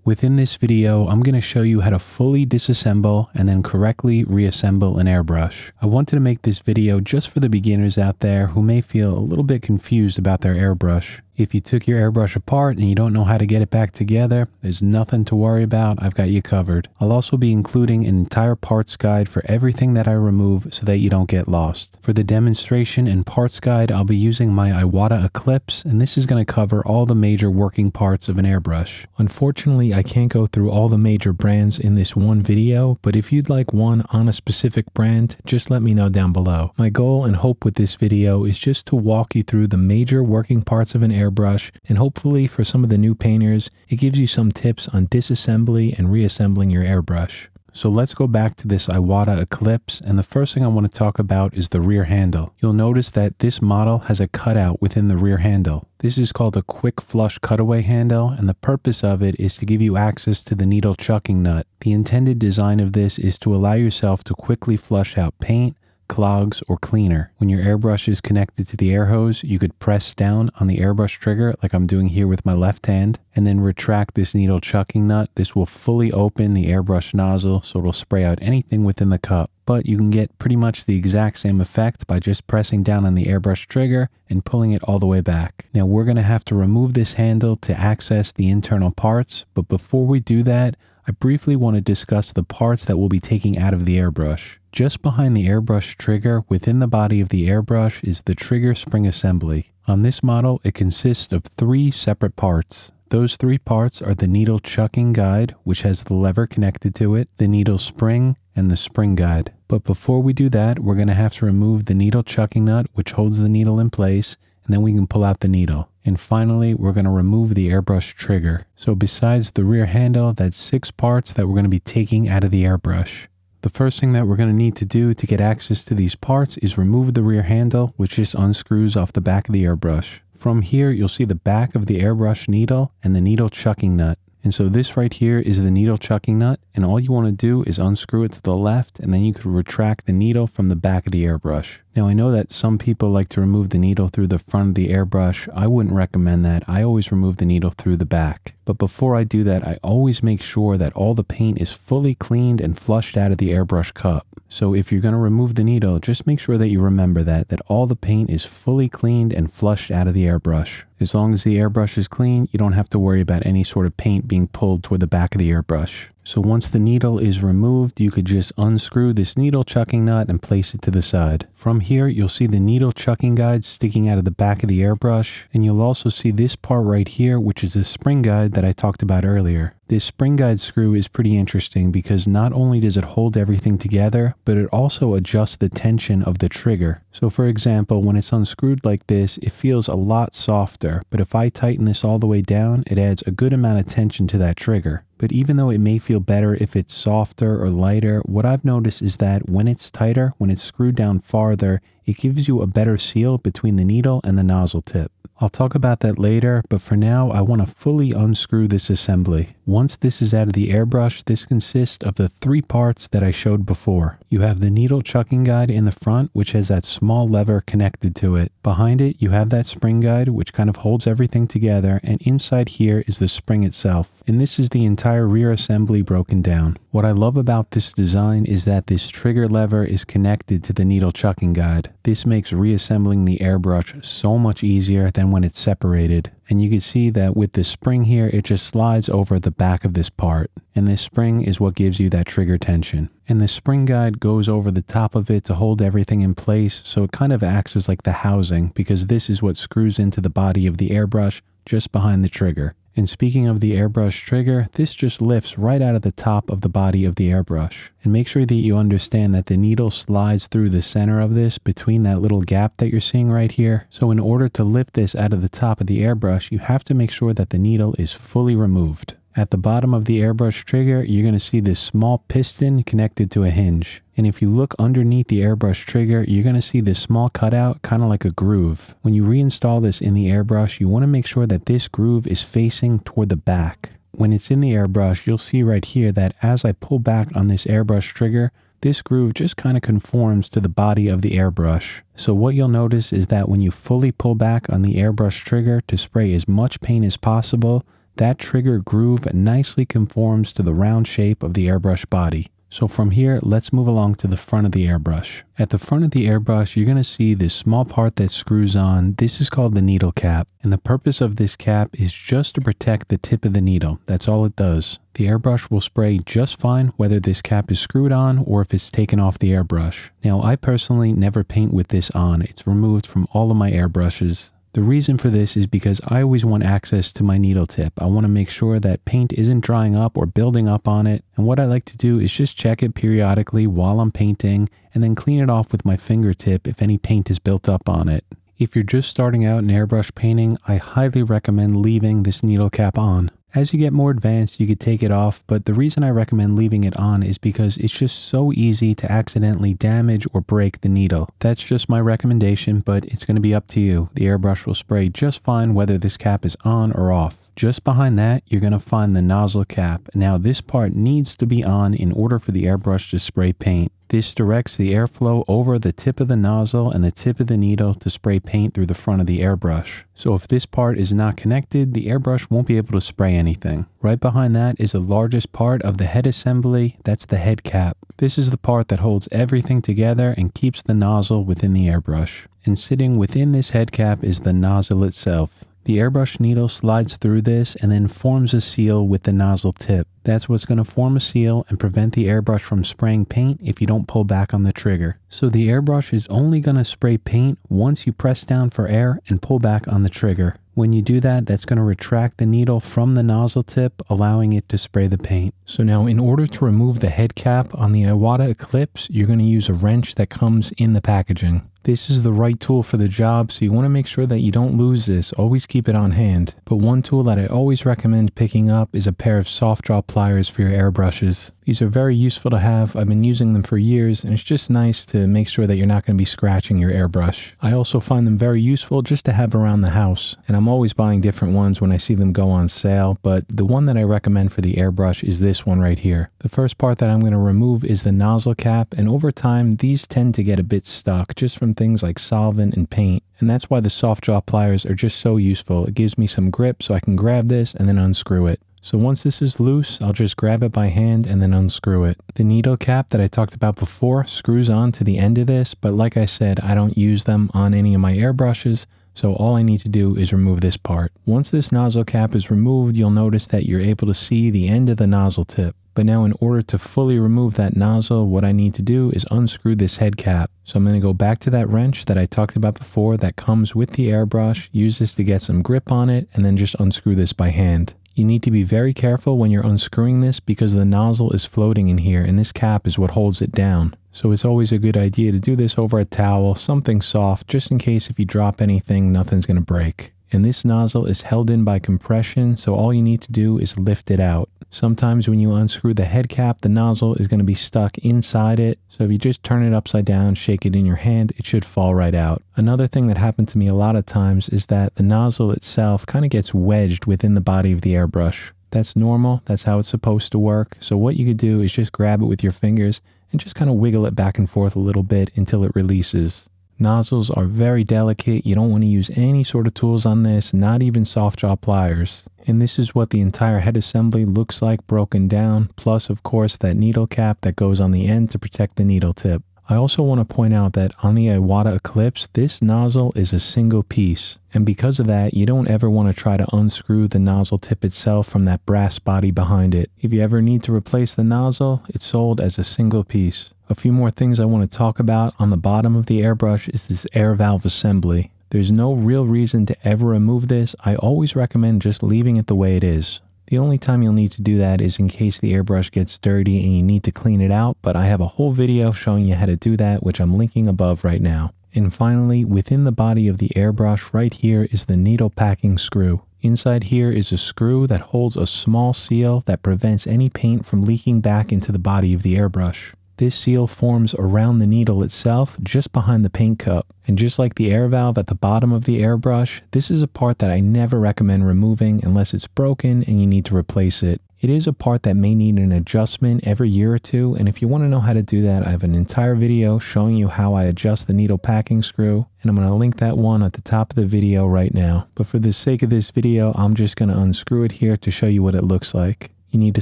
Within this video, I'm going to show you how to fully disassemble and then correctly reassemble an airbrush. I wanted to make this video just for the beginners out there who may feel a little bit confused about their airbrush. If you took your airbrush apart and you don't know how to get it back together, there's nothing to worry about. I've got you covered. I'll also be including an entire parts guide for everything that I remove so that you don't get lost. For the demonstration and parts guide, I'll be using my Iwata Eclipse, and this is going to cover all the major working parts of an airbrush. Unfortunately, I can't go through all the major brands in this one video, but if you'd like one on a specific brand, just let me know down below. My goal and hope with this video is just to walk you through the major working parts of an airbrush, and hopefully for some of the new painters, it gives you some tips on disassembly and reassembling your airbrush. So let's go back to this Iwata Eclipse, and the first thing I want to talk about is the rear handle. You'll notice that this model has a cutout within the rear handle. This is called a quick flush cutaway handle, and the purpose of it is to give you access to the needle chucking nut. The intended design of this is to allow yourself to quickly flush out paint, clogs, or cleaner. When your airbrush is connected to the air hose, you could press down on the airbrush trigger like I'm doing here with my left hand, and then retract this needle chucking nut. This will fully open the airbrush nozzle, so it'll spray out anything within the cup. But you can get pretty much the exact same effect by just pressing down on the airbrush trigger and pulling it all the way back. Now we're going to have to remove this handle to access the internal parts, but before we do that, I briefly want to discuss the parts that we'll be taking out of the airbrush. Just behind the airbrush trigger within the body of the airbrush is the trigger spring assembly. On this model, it consists of 3 separate parts. Those 3 parts are the needle chucking guide, which has the lever connected to it, the needle spring, and the spring guide. But before we do that, we're going to have to remove the needle chucking nut, which holds the needle in place, and then we can pull out the needle. And finally, we're going to remove the airbrush trigger. So besides the rear handle, that's 6 parts that we're going to be taking out of the airbrush. The first thing that we're going to need to do to get access to these parts is remove the rear handle, which just unscrews off the back of the airbrush. From here, you'll see the back of the airbrush needle and the needle chucking nut. And so this right here is the needle chucking nut, and all you want to do is unscrew it to the left, and then you can retract the needle from the back of the airbrush. Now I know that some people like to remove the needle through the front of the airbrush. I wouldn't recommend that. I always remove the needle through the back. But before I do that, I always make sure that all the paint is fully cleaned and flushed out of the airbrush cup. So if you're going to remove the needle, just make sure that you remember that all the paint is fully cleaned and flushed out of the airbrush. As long as the airbrush is clean, you don't have to worry about any sort of paint being pulled toward the back of the airbrush. So once the needle is removed, you could just unscrew this needle chucking nut and place it to the side. From here, you'll see the needle chucking guide sticking out of the back of the airbrush, and you'll also see this part right here, which is the spring guide that I talked about earlier. This spring guide screw is pretty interesting because not only does it hold everything together, but it also adjusts the tension of the trigger. So for example, when it's unscrewed like this, it feels a lot softer, but if I tighten this all the way down, it adds a good amount of tension to that trigger. But even though it may feel better if it's softer or lighter, what I've noticed is that when it's tighter, when it's screwed down farther, it gives you a better seal between the needle and the nozzle tip. I'll talk about that later, but for now, I want to fully unscrew this assembly. Once this is out of the airbrush, this consists of the 3 parts that I showed before. You have the needle chucking guide in the front, which has that small lever connected to it. Behind it, you have that spring guide, which kind of holds everything together, and inside here is the spring itself. And this is the entire rear assembly broken down. What I love about this design is that this trigger lever is connected to the needle chucking guide. This makes reassembling the airbrush so much easier than when it's separated. And you can see that with the spring here, it just slides over the back of this part. And this spring is what gives you that trigger tension. And the spring guide goes over the top of it to hold everything in place, so it kind of acts as like the housing, because this is what screws into the body of the airbrush just behind the trigger. And speaking of the airbrush trigger, this just lifts right out of the top of the body of the airbrush. And make sure that you understand that the needle slides through the center of this between that little gap that you're seeing right here. So in order to lift this out of the top of the airbrush, you have to make sure that the needle is fully removed. At the bottom of the airbrush trigger, you're going to see this small piston connected to a hinge. And if you look underneath the airbrush trigger, you're going to see this small cutout, kind of like a groove. When you reinstall this in the airbrush, you want to make sure that this groove is facing toward the back. When it's in the airbrush, you'll see right here that as I pull back on this airbrush trigger, this groove just kind of conforms to the body of the airbrush. So what you'll notice is that when you fully pull back on the airbrush trigger to spray as much paint as possible, that trigger groove nicely conforms to the round shape of the airbrush body. So from here, let's move along to the front of the airbrush. At the front of the airbrush, you're going to see this small part that screws on. This is called the needle cap. And the purpose of this cap is just to protect the tip of the needle. That's all it does. The airbrush will spray just fine whether this cap is screwed on or if it's taken off the airbrush. Now, I personally never paint with this on. It's removed from all of my airbrushes. The reason for this is because I always want access to my needle tip. I want to make sure that paint isn't drying up or building up on it. And what I like to do is just check it periodically while I'm painting and then clean it off with my fingertip if any paint is built up on it. If you're just starting out in airbrush painting, I highly recommend leaving this needle cap on. As you get more advanced, you could take it off, but the reason I recommend leaving it on is because it's just so easy to accidentally damage or break the needle. That's just my recommendation, but it's going to be up to you. The airbrush will spray just fine whether this cap is on or off. Just behind that, you're going to find the nozzle cap. Now, this part needs to be on in order for the airbrush to spray paint. This directs the airflow over the tip of the nozzle and the tip of the needle to spray paint through the front of the airbrush. So if this part is not connected, the airbrush won't be able to spray anything. Right behind that is the largest part of the head assembly. That's the head cap. This is the part that holds everything together and keeps the nozzle within the airbrush. And sitting within this head cap is the nozzle itself. The airbrush needle slides through this and then forms a seal with the nozzle tip. That's what's going to form a seal and prevent the airbrush from spraying paint if you don't pull back on the trigger. So the airbrush is only going to spray paint once you press down for air and pull back on the trigger. When you do that, that's going to retract the needle from the nozzle tip, allowing it to spray the paint. So now in order to remove the head cap on the Iwata Eclipse, you're going to use a wrench that comes in the packaging. This is the right tool for the job, so you want to make sure that you don't lose this. Always keep it on hand. But one tool that I always recommend picking up is a pair of soft draw pliers for your airbrushes. These are very useful to have. I've been using them for years, and it's just nice to make sure that you're not going to be scratching your airbrush. I also find them very useful just to have around the house, and I'm always buying different ones when I see them go on sale, but the one that I recommend for the airbrush is this one right here. The first part that I'm going to remove is the nozzle cap, and over time, these tend to get a bit stuck just from things like solvent and paint. And that's why the soft draw pliers are just so useful. It gives me some grip so I can grab this and then unscrew it. So once this is loose, I'll just grab it by hand and then unscrew it. The needle cap that I talked about before screws on to the end of this, but like I said, I don't use them on any of my airbrushes, so all I need to do is remove this part. Once this nozzle cap is removed, you'll notice that you're able to see the end of the nozzle tip. But now in order to fully remove that nozzle, what I need to do is unscrew this head cap. So I'm going to go back to that wrench that I talked about before that comes with the airbrush, use this to get some grip on it, and then just unscrew this by hand. You need to be very careful when you're unscrewing this because the nozzle is floating in here and this cap is what holds it down. So it's always a good idea to do this over a towel, something soft, just in case if you drop anything, nothing's going to break. And this nozzle is held in by compression, so all you need to do is lift it out. Sometimes when you unscrew the head cap, the nozzle is going to be stuck inside it. So if you just turn it upside down, shake it in your hand, it should fall right out. Another thing that happened to me a lot of times is that the nozzle itself kind of gets wedged within the body of the airbrush. That's normal. That's how it's supposed to work. So what you could do is just grab it with your fingers and just kind of wiggle it back and forth a little bit until it releases. Nozzles are very delicate. You don't want to use any sort of tools on this, not even soft draw pliers. And this is what the entire head assembly looks like broken down, plus of course that needle cap that goes on the end to protect the needle tip. I also want to point out that on the Iwata Eclipse, this nozzle is a single piece. And because of that, you don't ever want to try to unscrew the nozzle tip itself from that brass body behind it. If you ever need to replace the nozzle, it's sold as a single piece. A few more things I want to talk about on the bottom of the airbrush is this air valve assembly. There's no real reason to ever remove this. I always recommend just leaving it the way it is. The only time you'll need to do that is in case the airbrush gets dirty and you need to clean it out, but I have a whole video showing you how to do that, which I'm linking above right now. And finally, within the body of the airbrush right here is the needle packing screw. Inside here is a screw that holds a small seal that prevents any paint from leaking back into the body of the airbrush. This seal forms around the needle itself, just behind the paint cup. And just like the air valve at the bottom of the airbrush, this is a part that I never recommend removing unless it's broken and you need to replace it. It is a part that may need an adjustment every year or two, and if you want to know how to do that, I have an entire video showing you how I adjust the needle packing screw, and I'm going to link that one at the top of the video right now. But for the sake of this video, I'm just going to unscrew it here to show you what it looks like. You need a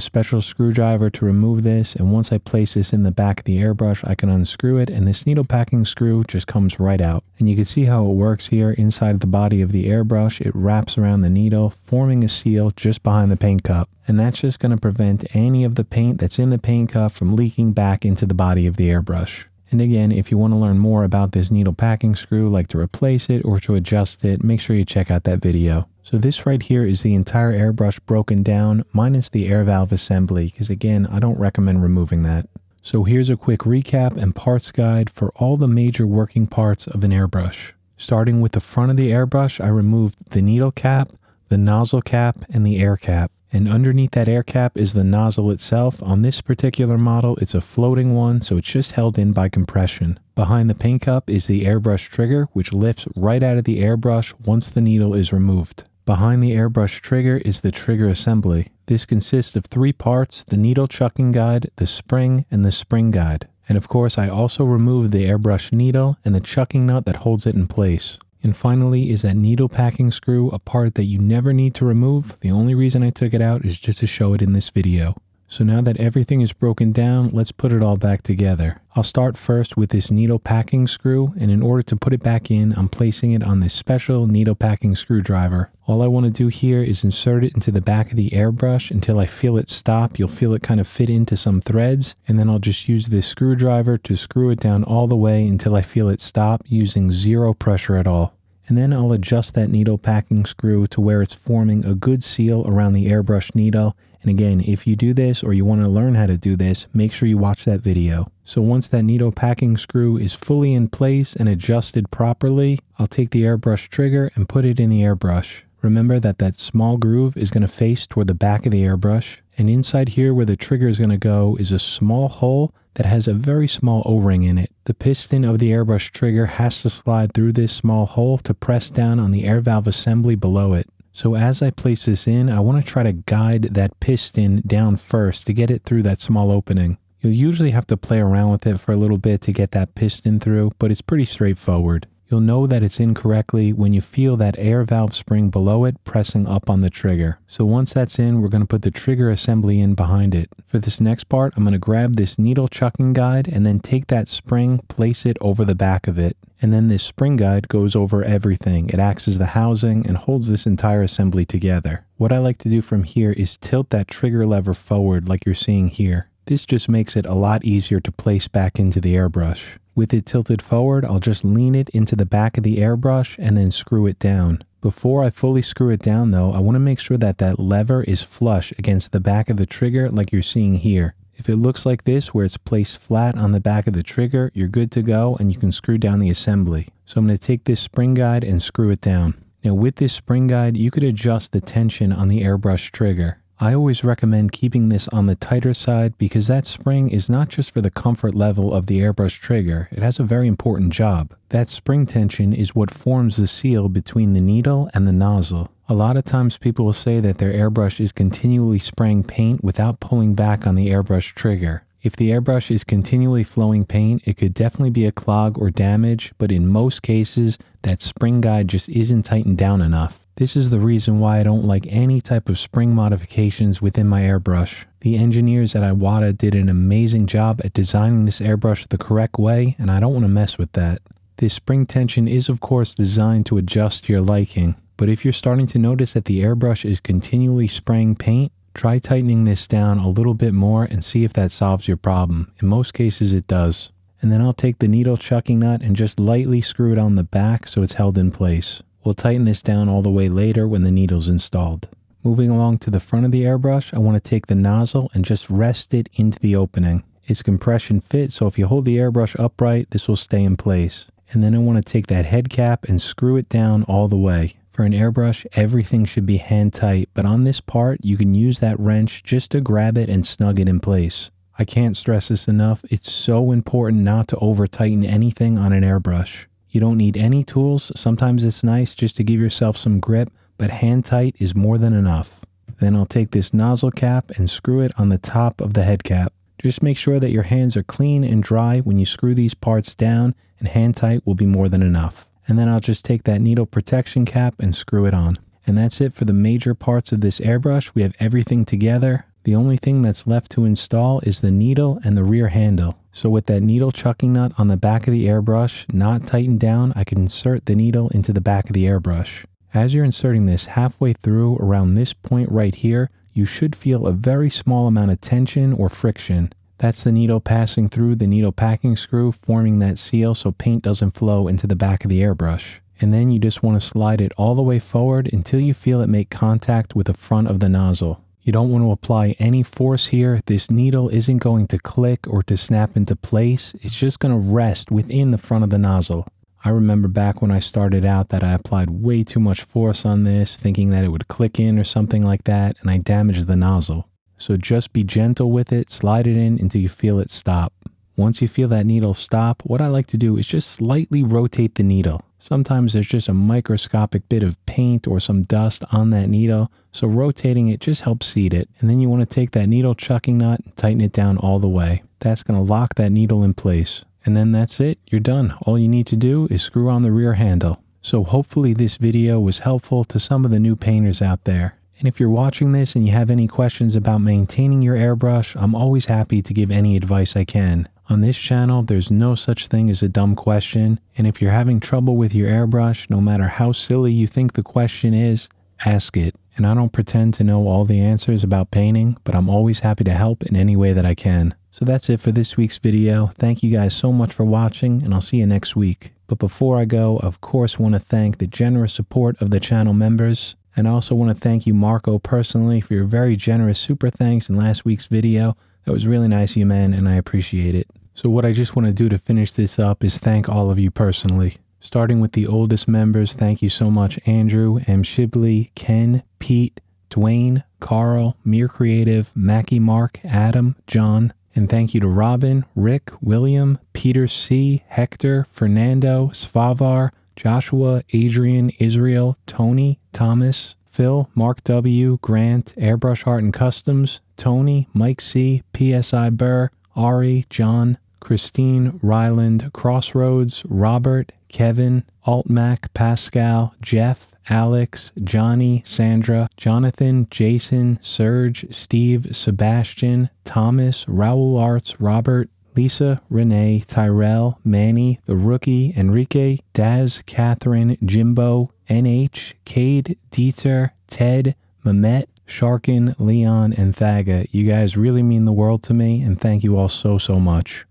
special screwdriver to remove this, and once I place this in the back of the airbrush, I can unscrew it, and this needle packing screw just comes right out. And you can see how it works here inside the body of the airbrush. It wraps around the needle, forming a seal just behind the paint cup. And that's just going to prevent any of the paint that's in the paint cup from leaking back into the body of the airbrush. And again, if you want to learn more about this needle packing screw, like to replace it or to adjust it, make sure you check out that video. So this right here is the entire airbrush broken down, minus the air valve assembly, because again, I don't recommend removing that. So here's a quick recap and parts guide for all the major working parts of an airbrush. Starting with the front of the airbrush, I removed the needle cap, the nozzle cap, and the air cap. And underneath that air cap is the nozzle itself. On this particular model, it's a floating one, so it's just held in by compression. Behind the paint cup is the airbrush trigger, which lifts right out of the airbrush once the needle is removed. Behind the airbrush trigger is the trigger assembly. This consists of 3 parts: the needle chucking guide, the spring, and the spring guide. And of course, I also removed the airbrush needle and the chucking nut that holds it in place. And finally is that needle packing screw, a part that you never need to remove. The only reason I took it out is just to show it in this video. So now that everything is broken down, let's put it all back together. I'll start first with this needle packing screw, and in order to put it back in, I'm placing it on this special needle packing screwdriver. All I want to do here is insert it into the back of the airbrush until I feel it stop. You'll feel it kind of fit into some threads, and then I'll just use this screwdriver to screw it down all the way until I feel it stop, using 0 pressure at all. And then I'll adjust that needle packing screw to where it's forming a good seal around the airbrush needle. And again, if you do this or you want to learn how to do this, make sure you watch that video. So once that needle packing screw is fully in place and adjusted properly, I'll take the airbrush trigger and put it in the airbrush. Remember that that small groove is going to face toward the back of the airbrush. And inside here where the trigger is going to go is a small hole that has a very small O-ring in it. The piston of the airbrush trigger has to slide through this small hole to press down on the air valve assembly below it. So as I place this in, I want to try to guide that piston down first to get it through that small opening. You'll usually have to play around with it for a little bit to get that piston through, but it's pretty straightforward. You'll know that it's in correctly when you feel that air valve spring below it pressing up on the trigger. So once that's in, we're going to put the trigger assembly in behind it. For this next part, I'm going to grab this needle chucking guide and then take that spring, place it over the back of it. And then this spring guide goes over everything. It acts as the housing and holds this entire assembly together. What I like to do from here is tilt that trigger lever forward like you're seeing here. This just makes it a lot easier to place back into the airbrush. With it tilted forward, I'll just lean it into the back of the airbrush and then screw it down. Before I fully screw it down though, I want to make sure that that lever is flush against the back of the trigger like you're seeing here. If it looks like this, where it's placed flat on the back of the trigger, you're good to go and you can screw down the assembly. So I'm going to take this spring guide and screw it down. Now with this spring guide, you could adjust the tension on the airbrush trigger. I always recommend keeping this on the tighter side because that spring is not just for the comfort level of the airbrush trigger, it has a very important job. That spring tension is what forms the seal between the needle and the nozzle. A lot of times people will say that their airbrush is continually spraying paint without pulling back on the airbrush trigger. If the airbrush is continually flowing paint, it could definitely be a clog or damage, but in most cases, that spring guide just isn't tightened down enough. This is the reason why I don't like any type of spring modifications within my airbrush. The engineers at Iwata did an amazing job at designing this airbrush the correct way, and I don't want to mess with that. This spring tension is of course designed to adjust to your liking, but if you're starting to notice that the airbrush is continually spraying paint, try tightening this down a little bit more and see if that solves your problem. In most cases it does. And then I'll take the needle chucking nut and just lightly screw it on the back so it's held in place. We'll tighten this down all the way later when the needle's installed. Moving along to the front of the airbrush, I want to take the nozzle and just rest it into the opening. It's compression fit, so if you hold the airbrush upright, this will stay in place. And then I want to take that head cap and screw it down all the way. For an airbrush, everything should be hand tight, but on this part, you can use that wrench just to grab it and snug it in place. I can't stress this enough. It's so important not to over tighten anything on an airbrush. You don't need any tools. Sometimes it's nice just to give yourself some grip, but hand tight is more than enough. Then I'll take this nozzle cap and screw it on the top of the head cap. Just make sure that your hands are clean and dry when you screw these parts down, and hand tight will be more than enough. And then I'll just take that needle protection cap and screw it on. And that's it for the major parts of this airbrush. We have everything together. The only thing that's left to install is the needle and the rear handle. So with that needle chucking nut on the back of the airbrush not tightened down, I can insert the needle into the back of the airbrush. As you're inserting this halfway through around this point right here, you should feel a very small amount of tension or friction. That's the needle passing through the needle packing screw, forming that seal so paint doesn't flow into the back of the airbrush. And then you just want to slide it all the way forward until you feel it make contact with the front of the nozzle. You don't want to apply any force here. This needle isn't going to click or to snap into place. It's just going to rest within the front of the nozzle. I remember back when I started out that I applied way too much force on this, thinking that it would click in or something like that, and I damaged the nozzle. So just be gentle with it, slide it in until you feel it stop. Once you feel that needle stop, what I like to do is just slightly rotate the needle. Sometimes there's just a microscopic bit of paint or some dust on that needle, so rotating it just helps seat it. And then you want to take that needle chucking nut and tighten it down all the way. That's going to lock that needle in place. And then that's it, you're done. All you need to do is screw on the rear handle. So hopefully this video was helpful to some of the new painters out there. And if you're watching this and you have any questions about maintaining your airbrush, I'm always happy to give any advice I can. On this channel, there's no such thing as a dumb question, and if you're having trouble with your airbrush, no matter how silly you think the question is, ask it. And I don't pretend to know all the answers about painting, but I'm always happy to help in any way that I can. So that's it for this week's video. Thank you guys so much for watching, and I'll see you next week. But before I go, of course, want to thank the generous support of the channel members. And I also want to thank you, Marco, personally, for your very generous super thanks in last week's video. That was really nice of you, man, and I appreciate it. So what I just want to do to finish this up is thank all of you personally. Starting with the oldest members, thank you so much, Andrew, M. Shibley, Ken, Pete, Dwayne, Carl, Mere Creative, Mackie Mark, Adam, John. And thank you to Robin, Rick, William, Peter C., Hector, Fernando, Svavar, Joshua, Adrian, Israel, Tony, Thomas, Phil, Mark W., Grant, Airbrush Art and Customs, Tony, Mike C., PSI Burr, Ari, John, Christine, Ryland, Crossroads, Robert, Kevin, Altmac, Pascal, Jeff, Alex, Johnny, Sandra, Jonathan, Jason, Serge, Steve, Sebastian, Thomas, Raoul Arts, Robert, Lisa, Renee, Tyrell, Manny, The Rookie, Enrique, Daz, Catherine, Jimbo, NH, Cade, Dieter, Ted, Mamet, Sharkin, Leon, and Thaga. You guys really mean the world to me, and thank you all so much.